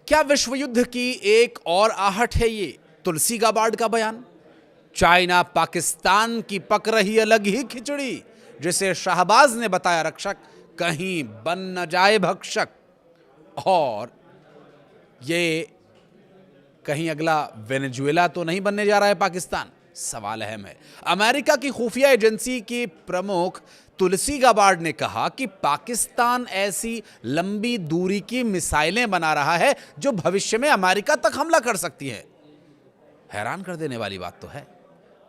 क्या विश्व युद्ध की एक और आहट है ये तुलसी गाबार्ड का बयान? चाइना पाकिस्तान की पक रही अलग ही खिचड़ी, जिसे शाहबाज ने बताया रक्षक, कहीं बन न जाए भक्षक। और ये कहीं अगला वेनेजुएला तो नहीं बनने जा रहा है पाकिस्तान? सवाल अहम है। अमेरिका की खुफिया एजेंसी की प्रमुख तुलसी गाबार्ड ने कहा कि पाकिस्तान ऐसी लंबी दूरी की मिसाइलें बना रहा है जो भविष्य में अमेरिका तक हमला कर सकती है। हैरान कर देने वाली बात तो है।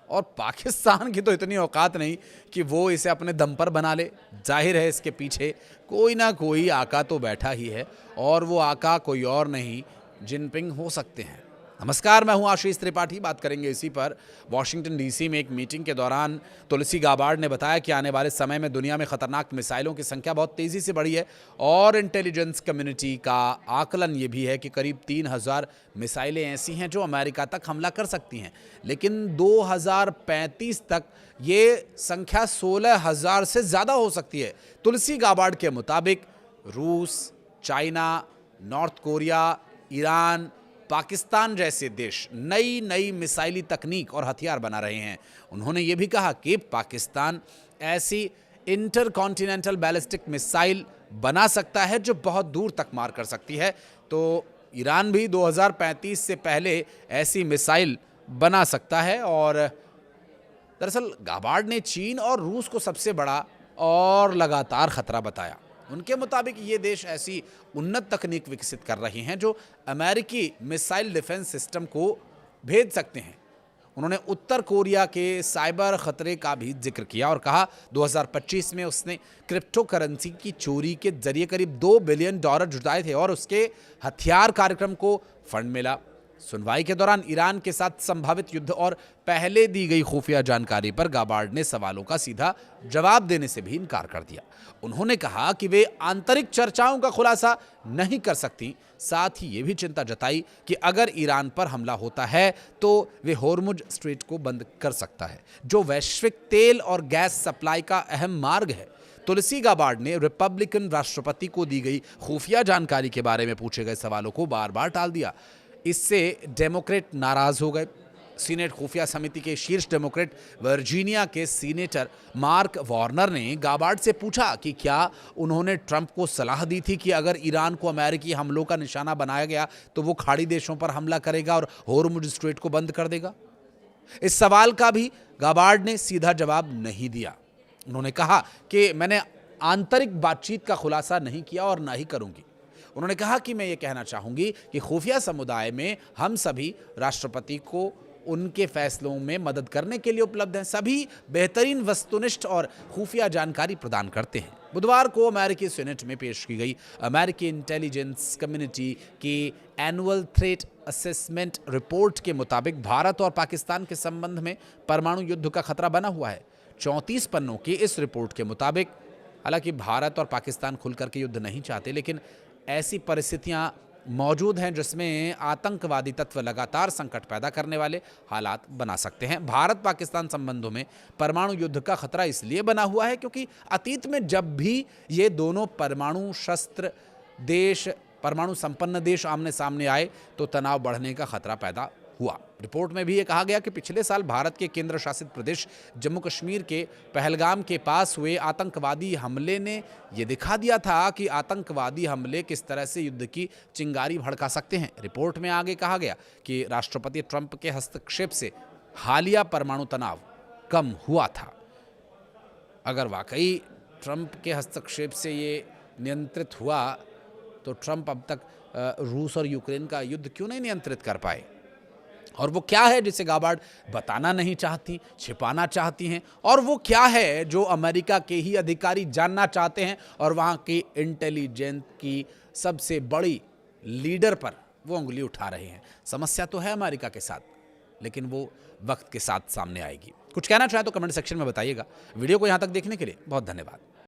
और पाकिस्तान की तो इतनी औकात नहीं कि वो इसे अपने दम पर बना ले। जाहिर है इसके पीछे कोई ना कोई आका तो बैठा ही है, और वो आका कोई और नहीं जिनपिंग हो सकते हैं। नमस्कार, मैं हूं आशीष त्रिपाठी। बात करेंगे इसी पर। वॉशिंगटन डीसी में एक मीटिंग के दौरान तुलसी गाबार्ड ने बताया कि आने वाले समय में दुनिया में खतरनाक मिसाइलों की संख्या बहुत तेजी से बढ़ी है, और इंटेलिजेंस कम्युनिटी का आकलन ये भी है कि करीब 3000 मिसाइलें ऐसी हैं जो अमेरिका तक हमला कर सकती हैं। लेकिन 2035 तक ये संख्या 16,000 से ज़्यादा हो सकती है। तुलसी गाबार्ड के मुताबिक रूस, China, north Korea, Iran, Pakistan जैसे देश नई नई मिसाइली तकनीक और हथियार बना रहे हैं। उन्होंने ये भी कहा कि पाकिस्तान ऐसी इंटरकॉन्टिनेंटल बैलिस्टिक मिसाइल बना सकता है जो बहुत दूर तक मार कर सकती है। तो ईरान भी 2035 से पहले ऐसी मिसाइल बना सकता है। और दरअसल गाबार्ड ने चीन और रूस को सबसे बड़ा और लगातार खतरा बताया। उनके मुताबिक ये देश ऐसी उन्नत तकनीक विकसित कर रहे हैं जो अमेरिकी मिसाइल डिफेंस सिस्टम को भेद सकते हैं। उन्होंने उत्तर कोरिया के साइबर खतरे का भी जिक्र किया और कहा 2025 में उसने क्रिप्टो करेंसी की चोरी के जरिए करीब $2 बिलियन जुटाए थे और उसके हथियार कार्यक्रम को फंड मिला। सुनवाई के दौरान ईरान के साथ संभावित युद्ध और पहले दी गई खुफिया जानकारी पर गाबार्ड ने सवालों का सीधा जवाब देने से भी इनकार कर दिया। उन्होंने कहा कि वे आंतरिक चर्चाओं का खुलासा नहीं कर सकती। साथ ही ये भी चिंता जताई कि अगर ईरान पर हमला होता है तो वे होर्मुज स्ट्रेट को बंद कर सकता है, जो वैश्विक तेल और गैस सप्लाई का अहम मार्ग है। तुलसी गाबार्ड ने रिपब्लिकन राष्ट्रपति को दी गई खुफिया जानकारी के बारे में पूछे गए सवालों को बार बार टाल दिया। इससे डेमोक्रेट नाराज हो गए। सीनेट खुफिया समिति के शीर्ष डेमोक्रेट वर्जीनिया के सीनेटर मार्क वार्नर ने गाबार्ड से पूछा कि क्या उन्होंने ट्रंप को सलाह दी थी कि अगर ईरान को अमेरिकी हमलों का निशाना बनाया गया तो वो खाड़ी देशों पर हमला करेगा और होर्मुज स्ट्रेट को बंद कर देगा। इस सवाल का भी गाबार्ड ने सीधा जवाब नहीं दिया। उन्होंने कहा कि मैंने आंतरिक बातचीत का खुलासा नहीं किया और ना ही करूंगी। उन्होंने कहा कि मैं ये कहना चाहूंगी कि खुफिया समुदाय में हम सभी राष्ट्रपति को उनके फैसलों में मदद करने के लिए उपलब्ध हैं। सभी बेहतरीन वस्तुनिष्ठ और खुफिया जानकारी प्रदान करते हैं। बुधवार को अमेरिकी सीनेट में पेश की गई अमेरिकी इंटेलिजेंस कम्युनिटी की एनुअल थ्रेट असेसमेंट रिपोर्ट के मुताबिक भारत और पाकिस्तान के संबंध में परमाणु युद्ध का खतरा बना हुआ है। 34 पन्नों की इस रिपोर्ट के मुताबिक हालांकि भारत और पाकिस्तान खुलकर के युद्ध नहीं चाहते, लेकिन ऐसी परिस्थितियां मौजूद हैं जिसमें आतंकवादी तत्व लगातार संकट पैदा करने वाले हालात बना सकते हैं। भारत पाकिस्तान संबंधों में परमाणु युद्ध का खतरा इसलिए बना हुआ है क्योंकि अतीत में जब भी ये दोनों परमाणु शस्त्र देश, परमाणु संपन्न देश आमने सामने आए तो तनाव बढ़ने का खतरा पैदा हुआ। रिपोर्ट में भी ये कहा गया कि पिछले साल भारत के केंद्र शासित प्रदेश जम्मू कश्मीर के पहलगाम के पास हुए आतंकवादी हमले ने ये दिखा दिया था कि आतंकवादी हमले किस तरह से युद्ध की चिंगारी भड़का सकते हैं। रिपोर्ट में आगे कहा गया कि राष्ट्रपति ट्रंप के हस्तक्षेप से हालिया परमाणु तनाव कम हुआ था। अगर वाकई ट्रंप के हस्तक्षेप से ये नियंत्रित हुआ तो ट्रंप अब तक रूस और यूक्रेन का युद्ध क्यों नहीं नियंत्रित कर पाए? और वो क्या है जिसे गाबार्ड बताना नहीं चाहती, छिपाना चाहती हैं? और वो क्या है जो अमेरिका के ही अधिकारी जानना चाहते हैं और वहाँ की इंटेलिजेंस की सबसे बड़ी लीडर पर वो उंगली उठा रहे हैं? समस्या तो है अमेरिका के साथ, लेकिन वो वक्त के साथ सामने आएगी। कुछ कहना चाहे तो कमेंट सेक्शन में बताइएगा। वीडियो को यहाँ तक देखने के लिए बहुत धन्यवाद।